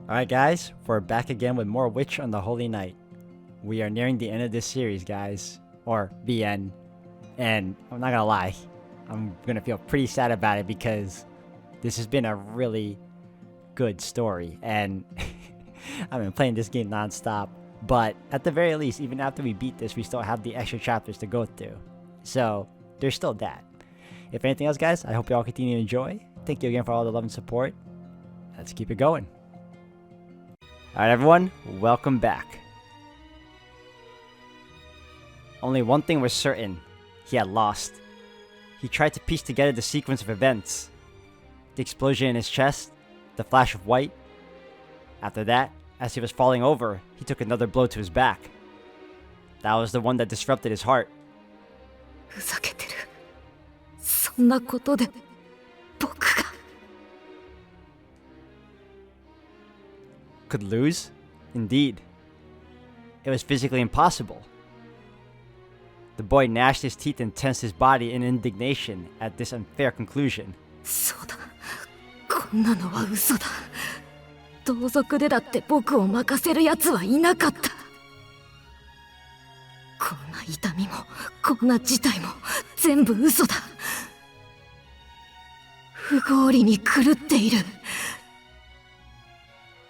Alright guys, we're back again with more Witch on the Holy Night. We are nearing the end of this series, guys. Or the end. And I'm not gonna lie, I'm gonna feel pretty sad about it because this has been a really good story. And I've been playing this game non-stop. But at the very least, even after we beat this, we still have the extra chapters to go through. So, there's still that. If anything else, guys, I hope you all continue to enjoy. Thank you again for all the love and support. Let's keep it going. Alright everyone, welcome back. Only one thing was certain. He had lost. He tried to piece together the sequence of events. The explosion in his chest, the flash of white. After that, as he was falling over, he took another blow to his back. That was the one that disrupted his heart. ふざけてる。そんなことで僕が Could lose? Indeed. It was physically impossible. The boy gnashed his teeth and tensed his body in indignation at this unfair conclusion. そうだ。こんなのは嘘だ。同族でだって僕を任せる奴はいなかった。こんな痛みもこんな事態も全部嘘だ。不合理に狂っている。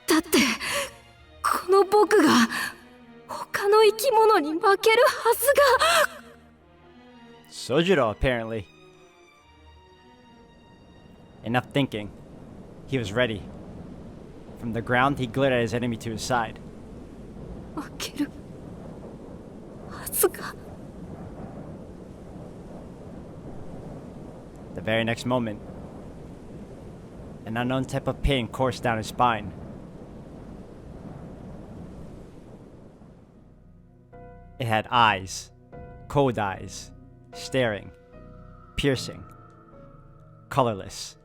だってこの僕が他の生き物に負けるはずが。 Sojiro, apparently. Enough thinking. He was ready. From the ground, he glared at his enemy to his side. 負けるはずが。 The very next moment, an unknown type of pain coursed down his spine. It had eyes, cold eyes, staring, piercing, colorless.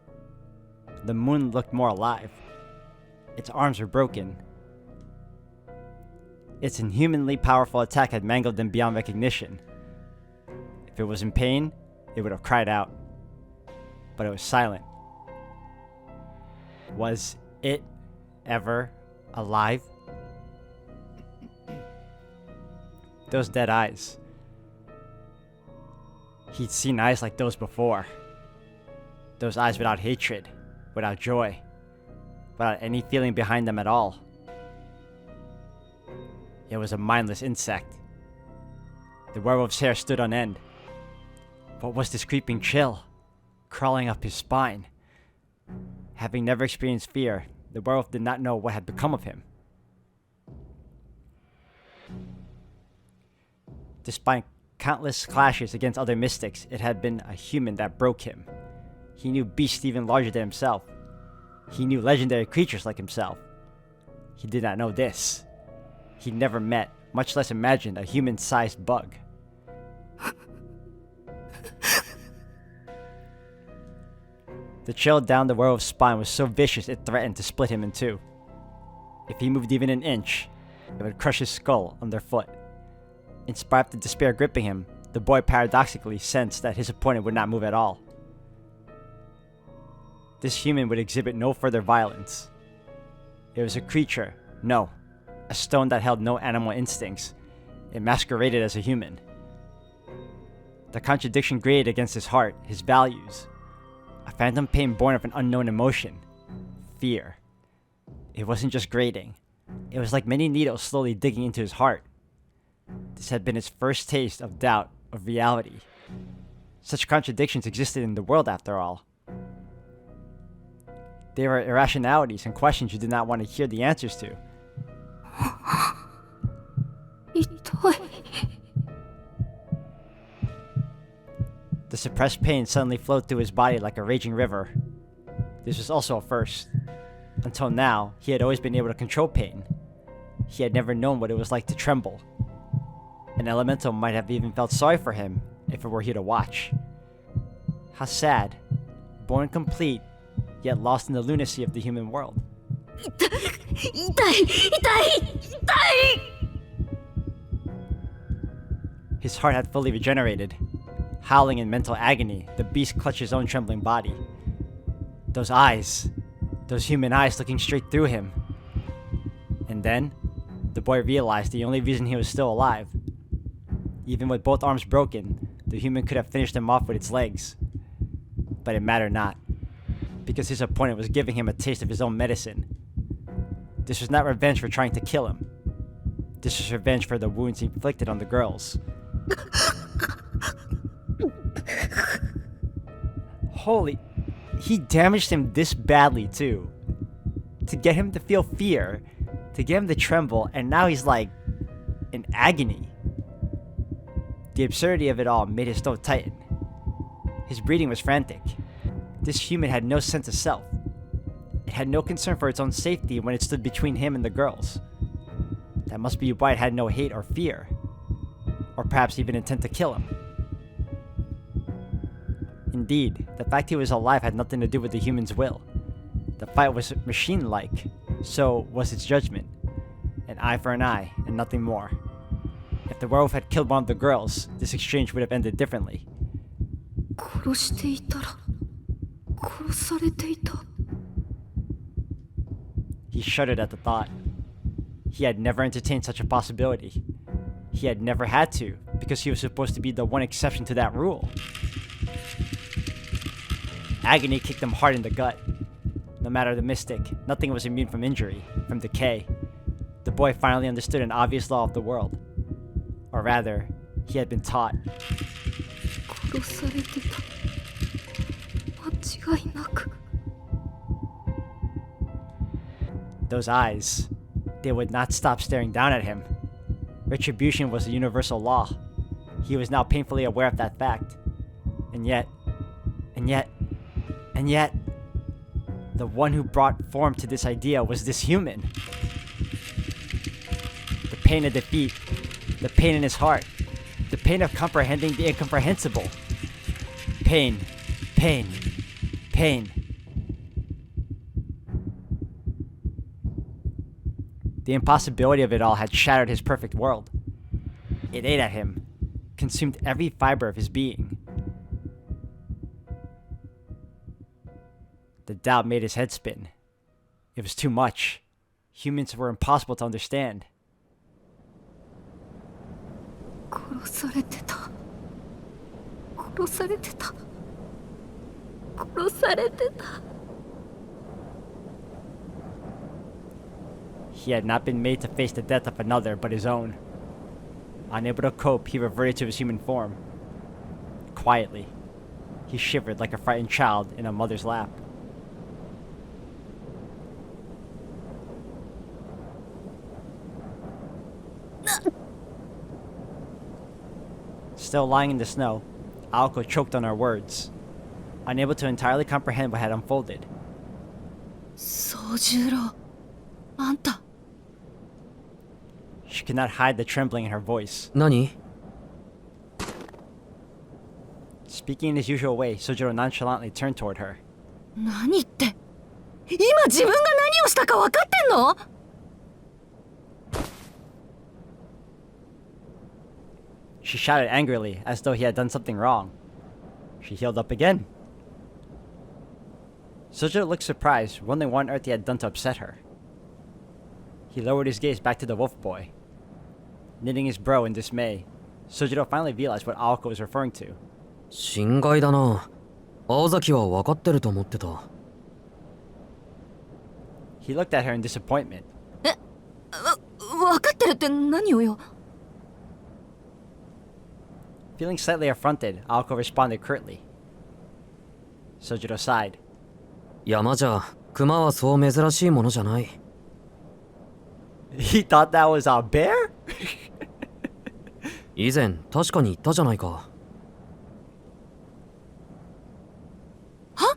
The moon looked more alive. Its arms were broken. Its inhumanly powerful attack had mangled them beyond recognition. If it was in pain, it would have cried out. But it was silent. Was it ever alive? Those dead eyes. He'd seen eyes like those before. Those eyes without hatred, without joy, without any feeling behind them at all. It was a mindless insect. The werewolf's hair stood on end. What was this creeping chill, crawling up his spine? Having never experienced fear, the werewolf did not know what had become of him. Despite countless clashes against other mystics, it had been a human that broke him. He knew beasts even larger than himself. He knew legendary creatures like himself. He did not know this. He never met, much less imagined, a human-sized bug. The chill down the werewolf's spine was so vicious it threatened to split him in two. If he moved even an inch, it would crush his skull underfoot. In spite of the despair gripping him, the boy paradoxically sensed that his opponent would not move at all. This human would exhibit no further violence. It was a creature, no, a stone that held no animal instincts. It masqueraded as a human. The contradiction grated against his heart, his values. A phantom pain born of an unknown emotion. Fear. It wasn't just grating. It was like many needles slowly digging into his heart. This had been his first taste of doubt, of reality. Such contradictions existed in the world after all. They were irrationalities and questions you did not want to hear the answers to. 痛い。 The suppressed pain suddenly flowed through his body like a raging river. This was also a first. Until now, he had always been able to control pain. He had never known what it was like to tremble. An elemental might have even felt sorry for him if it were here to watch. How sad, born complete, yet lost in the lunacy of the human world. 痛い痛い痛い。 His heart had fully regenerated. Howling in mental agony, the beast clutched his own trembling body. Those eyes, those human eyes looking straight through him. And then, the boy realized the only reason he was still alive. Even with both arms broken, the human could have finished him off with its legs. But it mattered not, because his opponent was giving him a taste of his own medicine. This was not revenge for trying to kill him. This was revenge for the wounds he inflicted on the girls. Holy... He damaged him this badly too. To get him to feel fear, to get him to tremble, and now he's like... in agony. The absurdity of it all made his throat tighten. His breathing was frantic. This human had no sense of self. It had no concern for its own safety when it stood between him and the girls. That must be why it had no hate or fear. Or perhaps even intent to kill him. Indeed, the fact he was alive had nothing to do with the human's will. The fight was machine-like, so was its judgment. An eye for an eye, and nothing more. If the werewolf had killed one of the girls, this exchange would have ended differently. 殺していたら殺されていた He shuddered at the thought. He had never entertained such a possibility. He had never had to, because he was supposed to be the one exception to that rule. Agony kicked him hard in the gut. No matter the mystic, nothing was immune from injury, from decay. The boy finally understood an obvious law of the world. Or rather, he had been taught. 殺されてた間違いなく Those eyes, they would not stop staring down at him. Retribution was a universal law. He was now painfully aware of that fact. And yet, the one who brought form to this idea was this human. The pain of defeat, the pain in his heart, the pain of comprehending the incomprehensible. Pain, pain, pain. The impossibility of it all had shattered his perfect world. It ate at him, consumed every fiber of his being. The doubt made his head spin. It was too much. Humans were impossible to understand. 殺されてた殺されてた殺されてた He had not been made to face the death of another but his own. Unable to cope, he reverted to his human form. Quietly, he shivered like a frightened child in a mother's lap. Still lying in the snow, Aoko choked on her words, unable to entirely comprehend what had unfolded. Sojiro, あんた She could not hide the trembling in her voice. 何 Speaking in his usual way, Sojiro nonchalantly turned toward her. 何って今自分が何をしたか分かってんの She shouted angrily, as though he had done something wrong. She healed up again. Sojiro looked surprised, wondering what on earth he had done to upset her. He lowered his gaze back to the wolf boy. Knitting his brow in dismay, Sojiro finally realized what Aoko was referring to. 心外だな。青崎は分かってると思ってた。He looked at her in disappointment. 分かってるって何をよ Feeling slightly affronted, Aoko responded curtly. Sojiro sighed. 山じゃ、熊はそう珍しいものじゃない。He thought that was a bear? 以前、確かに言ったじゃないか。は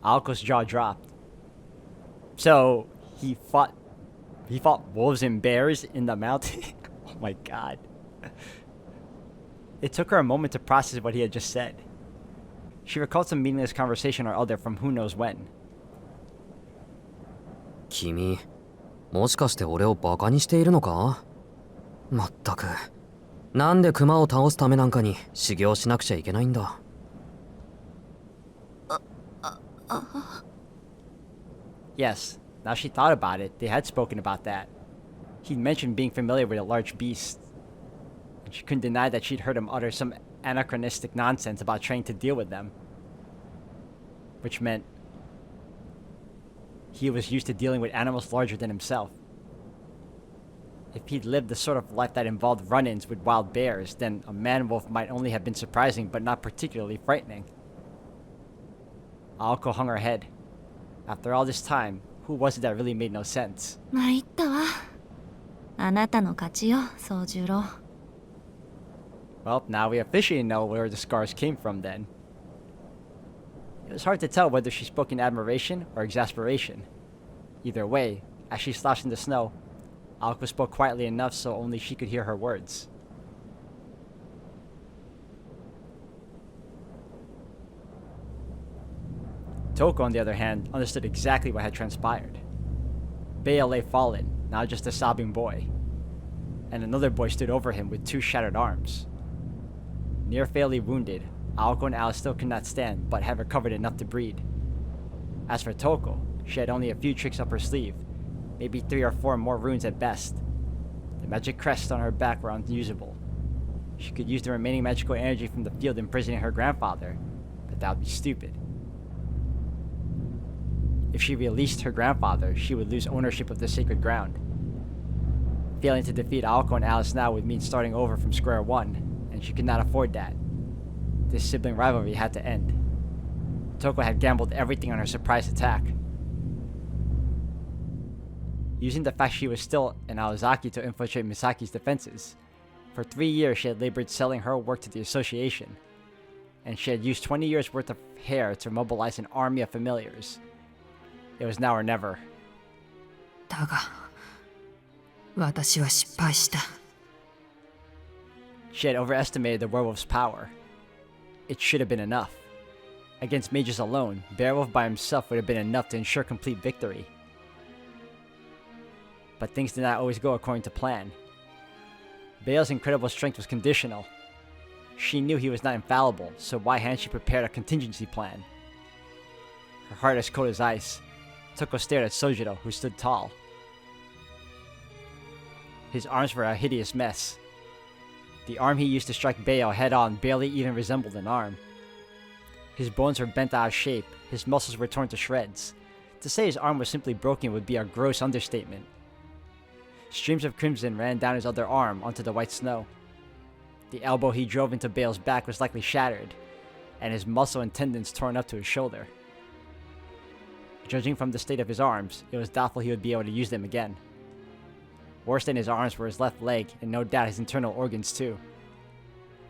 Aoko's jaw dropped. So, he fought wolves and bears in the mountain? Oh my god. It took her a moment to process what he had just said. She recalled some meaningless conversation or other from who knows when. 君、もしかして俺をバカにしているのか？まったく。なんで熊を倒すためなんかに修行しなくちゃいけないんだ。Yes, Now she thought about it, they had spoken about that. He'd mentioned being familiar with a large beast. And she couldn't deny that she'd heard him utter some anachronistic nonsense about trying to deal with them. Which meant he was used to dealing with animals larger than himself. If he'd lived the sort of life that involved run-ins with wild bears, then a man-wolf might only have been surprising but not particularly frightening. Aoko hung her head. After all this time, who was it that really made no sense? 参ったわ。あなたの勝ちよ、宗十郎。Well, now we officially know where the scars came from then. It was hard to tell whether she spoke in admiration or exasperation. Either way, as she slouched in the snow, Aoko spoke quietly enough so only she could hear her words. Toko, on the other hand, understood exactly what had transpired. Bale lay fallen, now just a sobbing boy. And another boy stood over him with 2 shattered arms. Near fatally wounded, Aoko and Alice still could not stand, but had recovered enough to breed. As for Toko, she had only a few tricks up her sleeve, maybe 3 or 4 more runes at best. The magic crests on her back were unusable. She could use the remaining magical energy from the field imprisoning her grandfather, but that would be stupid. If she released her grandfather, she would lose ownership of the sacred ground. Failing to defeat Aoko and Alice now would mean starting over from square one, and she could not afford that. This sibling rivalry had to end. Toko had gambled everything on her surprise attack. Using the fact she was still in Aozaki to infiltrate Misaki's defenses, for 3 years she had labored selling her work to the association, and she had used 20 years worth of hair to mobilize an army of familiars. It was now or never. だが、私は失敗した。She had overestimated the werewolf's power. It should have been enough. Against mages alone, Beowulf by himself would have been enough to ensure complete victory. But things did not always go according to plan. Bale's incredible strength was conditional. She knew he was not infallible, so why hadn't she prepared a contingency plan? Her heart as cold as ice, Toko stared at Sojiro, who stood tall. His arms were a hideous mess. The arm he used to strike Bayo head-on barely even resembled an arm. His bones were bent out of shape, his muscles were torn to shreds. To say his arm was simply broken would be a gross understatement. Streams of crimson ran down his other arm onto the white snow. The elbow he drove into Bale's back was likely shattered, and his muscle and tendons torn up to his shoulder. Judging from the state of his arms, it was doubtful he would be able to use them again. Worse than his arms were his left leg, and no doubt his internal organs too.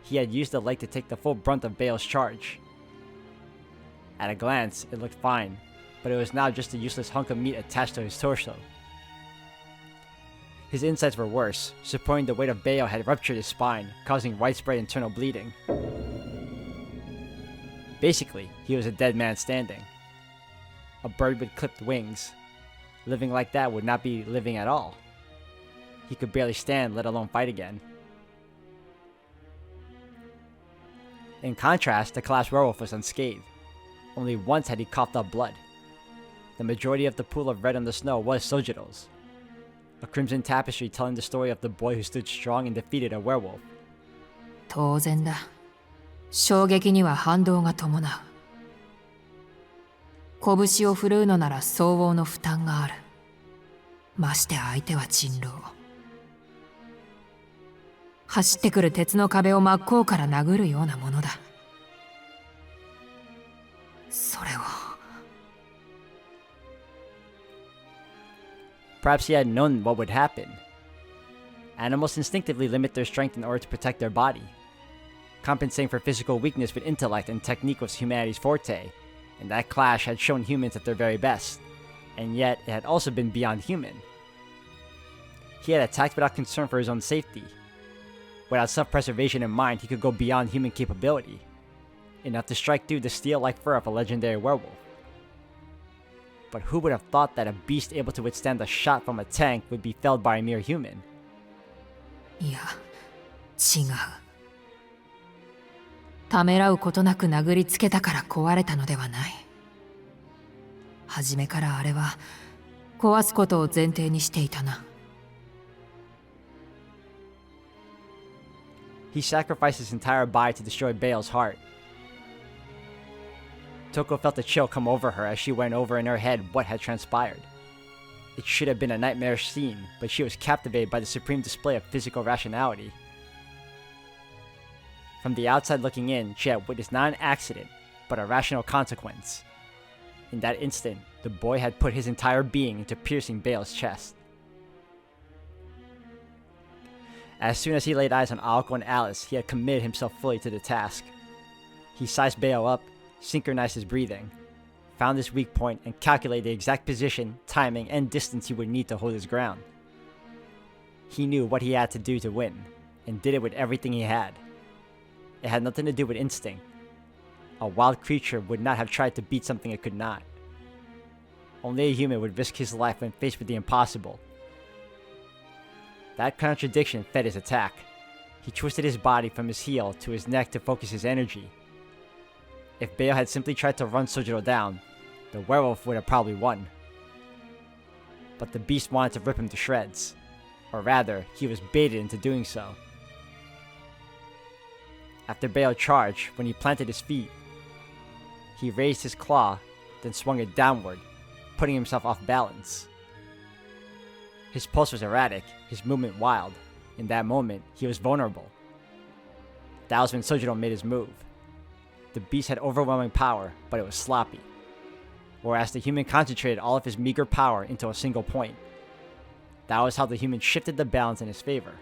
He had used the leg to take the full brunt of Bale's charge. At a glance, it looked fine, but it was now just a useless hunk of meat attached to his torso. His insides were worse. Supporting the weight of Bayo had ruptured his spine, causing widespread internal bleeding. Basically, he was a dead man standing. A bird with clipped wings. Living like that would not be living at all. He could barely stand, let alone fight again. In contrast, the collapsed werewolf was unscathed. Only once had he coughed up blood. The majority of the pool of red on the snow was Sojiro's. A crimson tapestry telling the story of the boy who stood strong and defeated a werewolf. 当然だ。衝撃には反動が伴う。拳を振るうのなら相応の負担がある。まして相手は人狼。走ってくる鉄の壁を真っ向から殴るようなものだ。それを。Perhaps he had known what would happen. Animals instinctively limit their strength in order to protect their body. Compensating for physical weakness with intellect and technique was humanity's forte, and that clash had shown humans at their very best, and yet it had also been beyond human. He had attacked without concern for his own safety. Without self-preservation in mind, he could go beyond human capability, enough to strike through the steel-like fur of a legendary werewolf. But who would have thought that a beast able to withstand a shot from a tank would be felled by a mere human? いや、違う。ためらうことなく殴りつけたから壊れたのではない。初めからあれは壊すことを前提にしていたな。He sacrificed his entire body to destroy Bale's heart. Toko felt a chill come over her as she went over in her head what had transpired. It should have been a nightmarish scene, but she was captivated by the supreme display of physical rationality. From the outside looking in, she had witnessed not an accident, but a rational consequence. In that instant, the boy had put his entire being into piercing Bale's chest. As soon as he laid eyes on Aoko and Alice, he had committed himself fully to the task. He sized Bale up, synchronized his breathing, found his weak point, and calculated the exact position, timing, and distance he would need to hold his ground. He knew what he had to do to win, and did it with everything he had. It had nothing to do with instinct. A wild creature would not have tried to beat something it could not. Only a human would risk his life when faced with the impossible. That contradiction fed his attack. He twisted his body from his heel to his neck to focus his energy. If Bale had simply tried to run Sojiro down, the werewolf would have probably won. But the beast wanted to rip him to shreds. Or rather, he was baited into doing so. After Bale charged, when he planted his feet, he raised his claw, then swung it downward, putting himself off balance. His pulse was erratic, his movement wild. In that moment, he was vulnerable. That was when Sojiro made his move. The beast had overwhelming power, but it was sloppy. Whereas the human concentrated all of his meager power into a single point. That was how the human shifted the balance in his favor.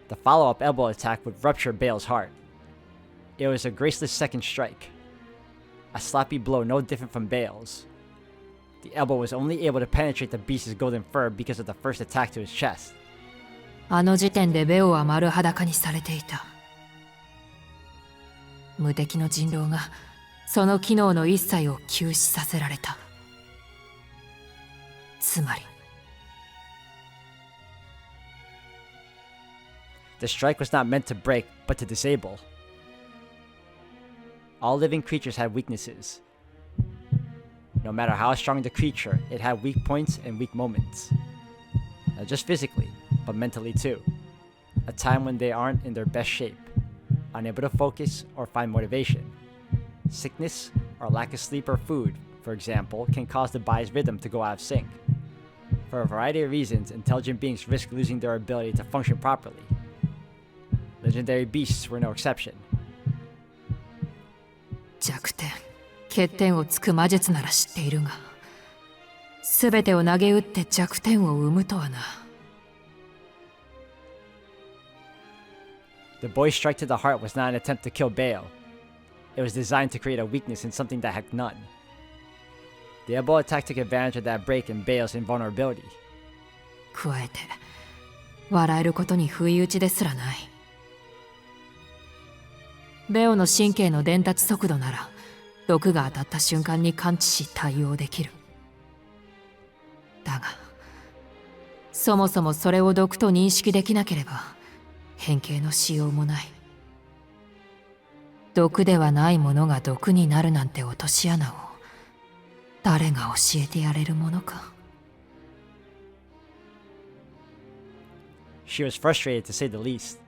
The follow-up elbow attack would rupture Bale's heart. It was a graceless second strike. A sloppy blow no different from Bale's. The elbow was only able to penetrate the beast's golden fur because of the first attack to his chest. あの時点でベオは丸裸にされていた。無敵の人狼がその機能の一切を休止させられた。つまり The strike was not meant to break, but to disable. All living creatures had weaknesses. No matter how strong the creature, it had weak points and weak moments. Not just physically, but mentally too. A time when they aren't in their best shape, unable to focus or find motivation. Sickness or lack of sleep or food, for example, can cause the body's rhythm to go out of sync. For a variety of reasons, intelligent beings risk losing their ability to function properly. Legendary beasts were no exception. 弱点、欠点をつく魔術なら知っているが、全てを投げ打って弱点を生むとはな。The boy's strike to the heart was not an attempt to kill Bale. It was designed to create a weakness in something that had none. The elbow attack took advantage of that break in Bale's invulnerability. 加えて、笑えることに不意打ちですらない。ベオの神経の伝達速度なら、毒が当たった瞬間に感知し対応できる。だが、そもそもそれを毒と認識できなければ、変形のしようもない。毒ではないものが毒になるなんて落とし穴を、誰が教えてやれるものか。She was frustrated to say the least.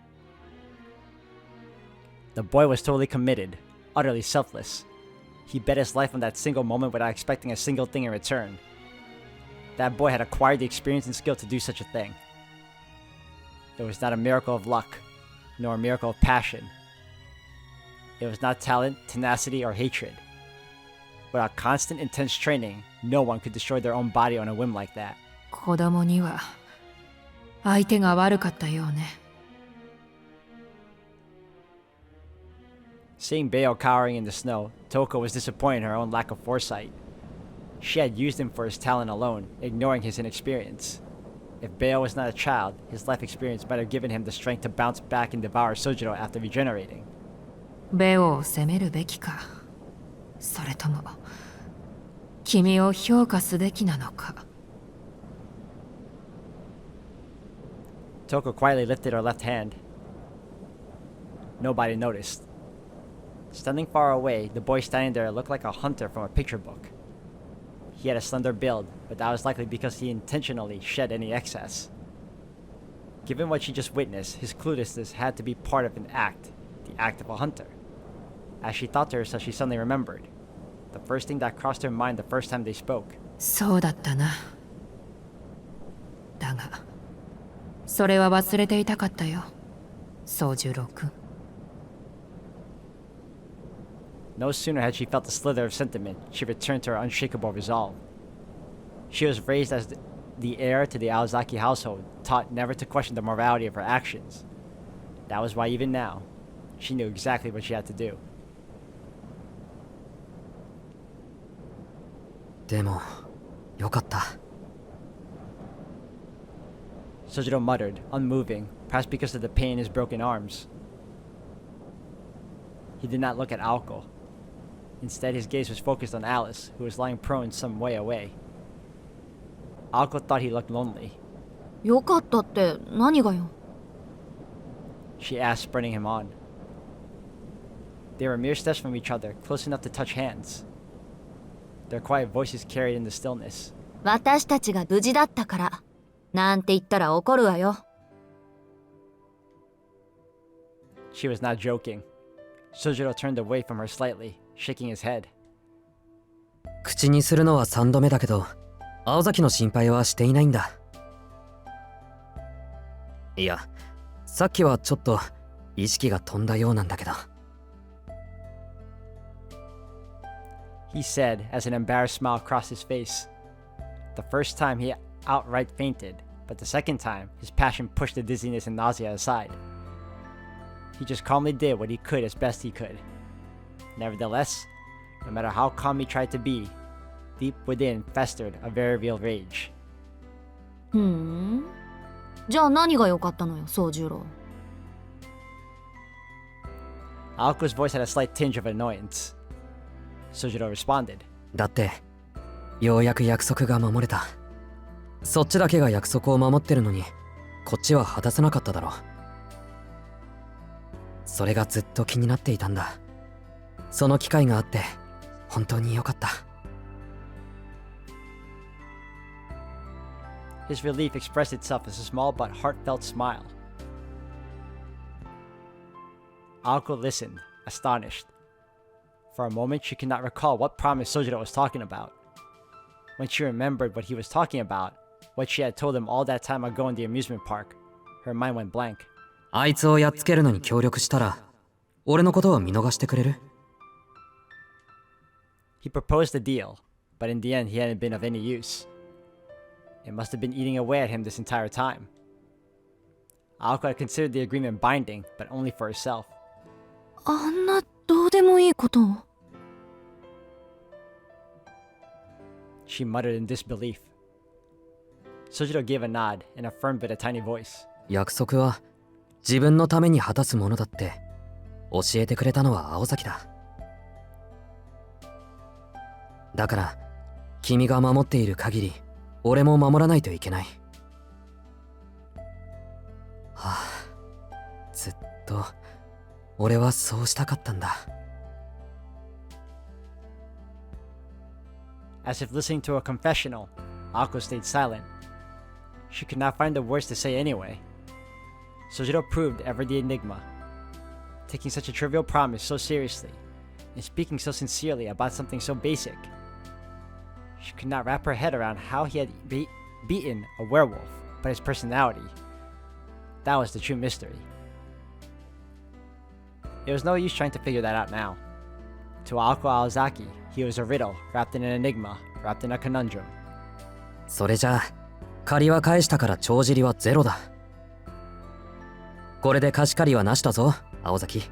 The boy was totally committed, utterly selfless. He bet his life on that single moment without expecting a single thing in return. That boy had acquired the experience and skill to do such a thing. It was not a miracle of luck, nor a miracle of passion. It was not talent, tenacity, or hatred. Without constant, intense training, no one could destroy their own body on a whim like that. 子供には相手が悪かったようね。Seeing Bale cowering in the snow, Toko was disappointed in her own lack of foresight. She had used him for his talent alone, ignoring his inexperience. If Bale was not a child, his life experience might have given him the strength to bounce back and devour Sojiro after regenerating. ベオを責めるべきか、それとも君を評価すべきなのか。Toko quietly lifted her left hand. Nobody noticed. Standing far away, the boy standing there looked like a hunter from a picture book. He had a slender build, but that was likely because he intentionally shed any excess. Given what she just witnessed, his cluelessness had to be part of an act, the act of a hunter. As she thought to herself, she suddenly remembered. The first thing that crossed her mind the first time they spoke. そうだったな。だが、それは忘れていたかったよ、宗十郎君。No sooner had she felt the slither of sentiment, she returned to her unshakable resolve. She was raised as the heir to the Aozaki household, taught never to question the morality of her actions. That was why even now, she knew exactly what she had to do. でも、よかった。Sojiro muttered, unmoving, perhaps because of the pain in his broken arms. He did not look at Aoko. Instead, his gaze was focused on Alice, who was lying prone some way away. Aoko thought he looked lonely. よかったって何がよ。 She asked, spurring him on. They were mere steps from each other, close enough to touch hands. Their quiet voices carried in the stillness. 私たちが無事だったから。なんて言ったら怒るわよ。She was not joking. Sojiro turned away from her slightly, shaking his head. 口にするのは3度目だけど、青崎の心配はしていないんだ。いや、さっきはちょっと意識が飛んだようなんだけど。He said as an embarrassed smile crossed his face. The first time he outright fainted, but the second time his passion pushed the dizziness and nausea aside. He just calmly did what he could as best he could. Nevertheless, no matter how calm he tried to be, deep within festered a very real rage. じゃあ何が良かったのよ、宗十郎。Aoko's voice had a slight tinge of annoyance. Sojiro responded. だって、ようやく約束が守れた。そっちだけが約束を守ってるのに、こっちは果たせなかっただろう。それがずっと気になっていたんだ。その機会があって、本当に良かった。His relief expressed itself as a small but heartfelt smile. Aoko listened, astonished. For a moment, she could not recall what promise Sojiro was talking about. When she remembered what he was talking about, what she had told him all that time ago in the amusement park, her mind went blank. あいつをやっつけるのに協力したら、俺のことは見逃してくれる？ He proposed a deal, but in the end he hadn't been of any use. It must have been eating away at him this entire time. Aoko had considered the agreement binding, but only for herself. あんなどうでもいいことを。She muttered in disbelief. Sojiro gave a nod and affirmed with a tiny voice. 約束は自分のために果たすものだって教えてくれたのは青崎だ。だから君が守っている限り俺も守らないといけない。はあ、ずっと俺はそうしたかったんだ。As if listening to a confessional, Aoko stayed silent. She could not find the words to say anyway. Sojiro proved ever the enigma. Taking such a trivial promise so seriously, and speaking so sincerely about something so basic. She could not wrap her head around how he had beaten a werewolf, but his personality. That was the true mystery. It was no use trying to figure that out now. To Aoko Aozaki, he was a riddle, wrapped in an enigma, wrapped in a conundrum. それじゃあ借りは返したから帳尻はゼロだ。これで貸し借りはなしだぞ、青崎。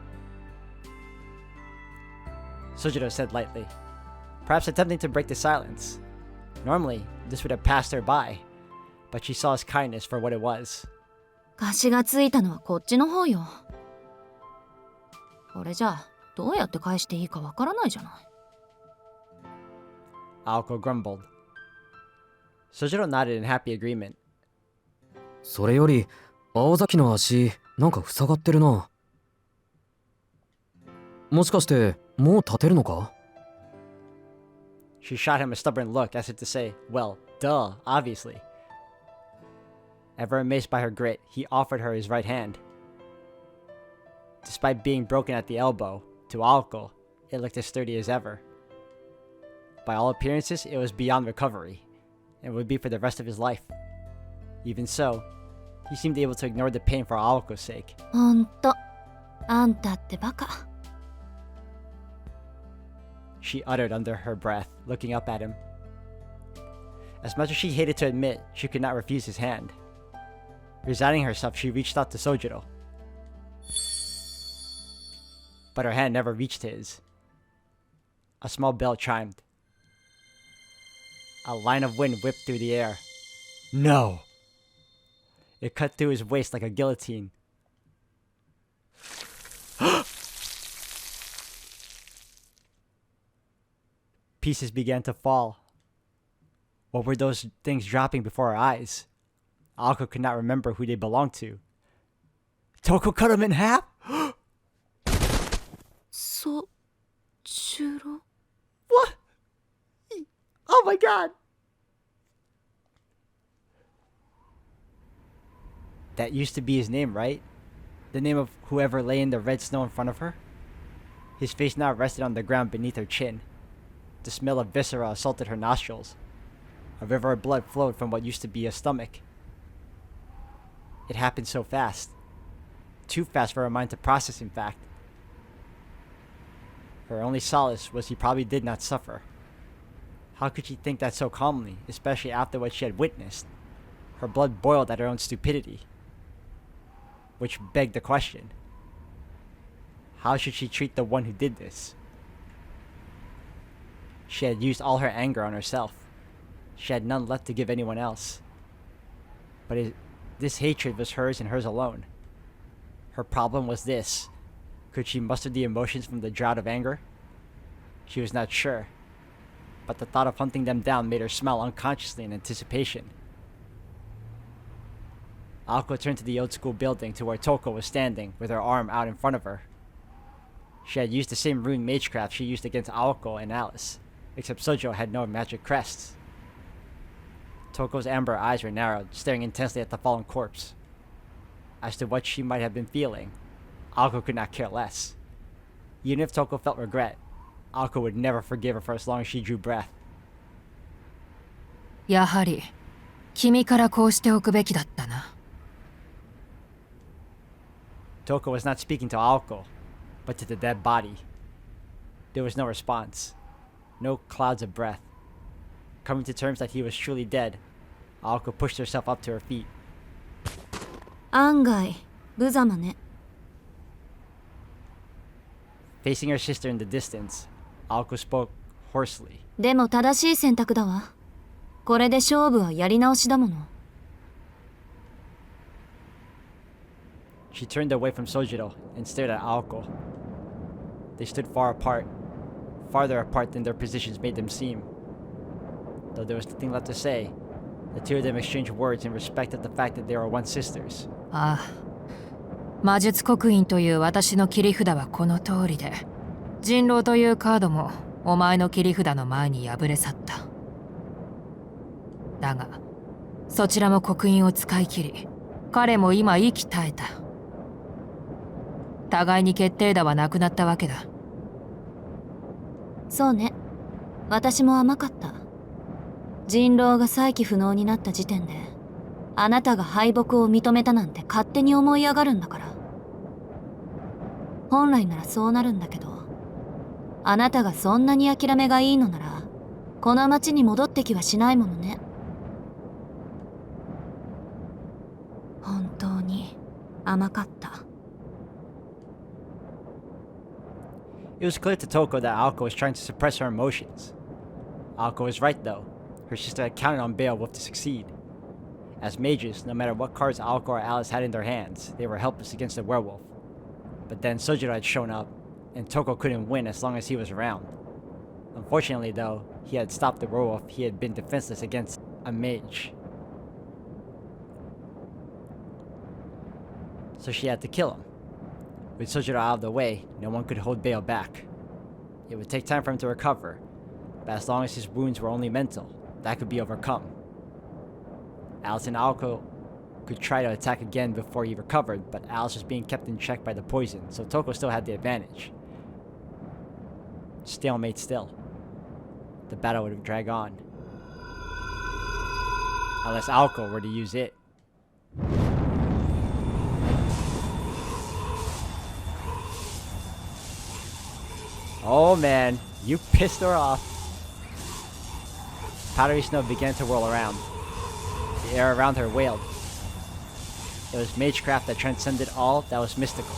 Sojiro said lightly, perhaps attempting to break the silence. Normally, this would have passed her by, but she saw his kindness for what it was. 貸しがついたのはこっちの方よ。これじゃあどうやって返していいかわからないじゃない。Aoko grumbled. Sojiro nodded in happy agreement. それより青崎の足なんか塞がってるな。もしかしてもう立てるのか？ She shot him a stubborn look as if to say, well, duh, obviously. Ever amazed by her grit, he offered her his right hand. Despite being broken at the elbow, to Aoko, it looked as sturdy as ever. By all appearances, it was beyond recovery, and would be for the rest of his life. Even so, he seemed able to ignore the pain for Aoko's sake. ほんと、あんたってバカ。She uttered under her breath, looking up at him. As much as she hated to admit, she could not refuse his hand. Resigning herself, she reached out to Sojiro. But her hand never reached his. A small bell chimed. A line of wind whipped through the air. No! It cut through his waist like a guillotine. Pieces began to fall. What were those things dropping before our eyes? Aoko could not remember who they belonged to. Toko cut him in half? そ、ジロ。 What? Oh my god! That used to be his name, right? The name of whoever lay in the red snow in front of her? His face now rested on the ground beneath her chin. The smell of viscera assaulted her nostrils. A river of blood flowed from what used to be a stomach. It happened so fast. Too fast for her mind to process, in fact. Her only solace was he probably did not suffer. How could she think that so calmly, especially after what she had witnessed? Her blood boiled at her own stupidity. Which begged the question. How should she treat the one who did this? She had used all her anger on herself. She had none left to give anyone else. But this hatred was hers and hers alone. Her problem was this. Could she muster the emotions from the drought of anger? She was not sure. But the thought of hunting them down made her smile unconsciously in anticipation. Aoko turned to the old school building to where Toko was standing with her arm out in front of her. She had used the same rune magecraft she used against Aoko and Alice, except Sojiro had no magic crests. Toko's amber eyes were narrowed, staring intensely at the fallen corpse. As to what she might have been feeling, Aoko could not care less. Even if Toko felt regret, Aoko would never forgive her for as long as she drew breath. やはり君からこうしておくべきだったな。Toko was not speaking to Aoko, but to the dead body. There was no response. No clouds of breath. Coming to terms that he was truly dead, Aoko pushed herself up to her feet. 案外、無様ね。Facing her sister in the distance, Aoko spoke hoarsely. でも正しい選択だわ。これで勝負はやり直しだもの。She turned away from Sojiro and stared at Aoko. They stood far apart, farther apart than their positions made them seem. Though there was nothing left to say, the two of them exchanged words in respect of the fact that they were once sisters. ああ、魔術刻印という私の切り札はこの通りで、人狼というカードもお前の切り札の前に敗れ去った。だが、そちらも刻印を使い切り、彼も今息絶えた。互いに決定打はなくなったわけだ。そうね。私も甘かった。人狼が再起不能になった時点で、あなたが敗北を認めたなんて勝手に思い上がるんだから。本来ならそうなるんだけど、あなたがそんなに諦めがいいのなら、この町に戻ってきはしないものね。本当に甘かった。It was clear to Toko that Aoko was trying to suppress her emotions. Aoko was right though. Her sister had counted on Beowulf to succeed. As mages, no matter what cards Aoko or Alice had in their hands, they were helpless against the werewolf. But then Sojiro had shown up, and Toko couldn't win as long as he was around. Unfortunately though, he had stopped the werewolf he had been defenseless against a mage. So she had to kill him. With Sojiro out of the way, no one could hold Bale back. It would take time for him to recover, but as long as his wounds were only mental, that could be overcome. Alice and Aoko could try to attack again before he recovered, but Alice was being kept in check by the poison, so Toko still had the advantage. Stalemate still. The battle would have dragged on. Unless Aoko were to use it. Oh man, you pissed her off. Powdery snow began to whirl around. The air around her wailed. It was magecraft that transcended all that was mystical.